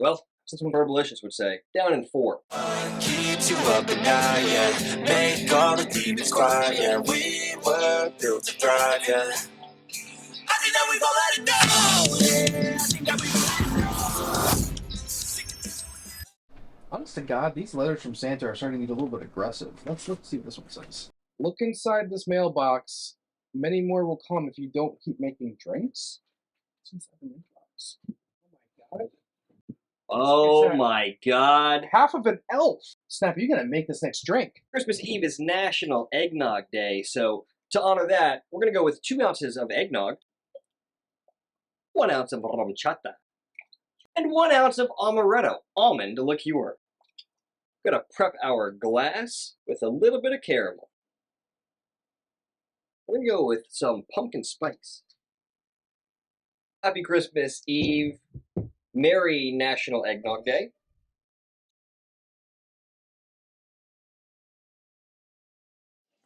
Well, that's what Herbalicious would say. Down in 4. Keeps you up at night, yeah. Make all the demons quiet, yeah. We were built to thrive, yeah. I think that we've all let it go. Yeah, I think that Honest to God, these letters from Santa are starting to get a little bit aggressive. Let's see what this one says. Look inside this mailbox. Many more will come if you don't keep making drinks. Since I've been in box. Oh my god. Oh my god. Half of an elf! Snap, you're gonna make this next drink. Christmas Eve is National Eggnog Day, so to honor that, we're going to go with 2 ounces of eggnog, 1 ounce of RumChata, and 1 ounce of amaretto, almond liqueur. We're going to prep our glass with a little bit of caramel. We're going to go with some pumpkin spice. Happy Christmas Eve. Merry National Eggnog Day.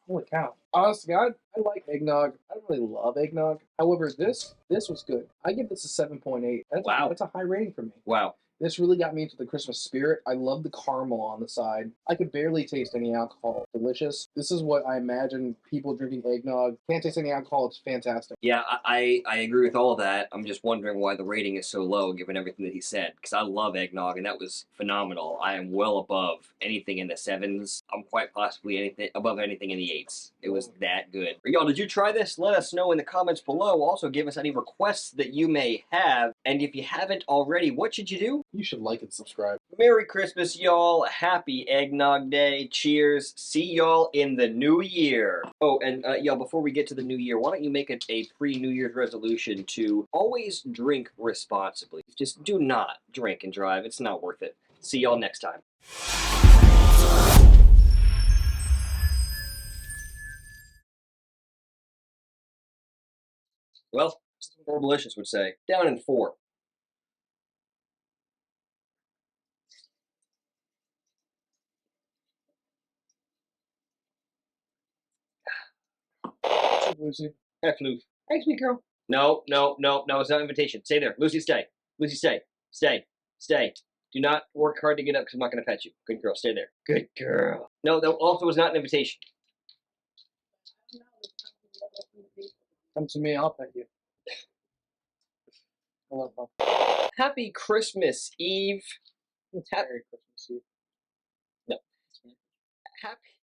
Holy cow. Honest to God, I like eggnog. I don't really love eggnog. However, this was good. I give this a 7.8. Wow. That's a high rating for me. Wow. This really got me into the Christmas spirit. I love the caramel on the side. I could barely taste any alcohol. Delicious. This is what I imagine people drinking eggnog. Can't taste any alcohol. It's fantastic. Yeah, I agree with all of that. I'm just wondering why the rating is so low given everything that he said. Because I love eggnog, and that was phenomenal. I am well above anything in the 7s. I'm quite possibly above anything in the 8s. It was that good. Y'all, did you try this? Let us know in the comments below. Also, give us any requests that you may have. And if you haven't already, what should you do? You should like and subscribe. Merry Christmas, y'all. Happy Eggnog Day. Cheers. See y'all in the new year. Oh, and y'all, before we get to the new year, why don't you make it a pre-New Year's resolution to always drink responsibly. Just do not drink and drive. It's not worth it. See y'all next time. Well, that's what Herbalicious would say. Down in 4. Lucy. F Lucy. Hey, sweet girl. No, it's not an invitation. Stay there. Lucy, stay. Lucy, stay. Stay. Stay. Do not work hard to get up because I'm not going to pet you. Good girl. Stay there. Good girl. No, that also was not an invitation. Come to me, I'll pet you. I love Mom. Happy Christmas Eve. Merry Christmas Eve. No. Happy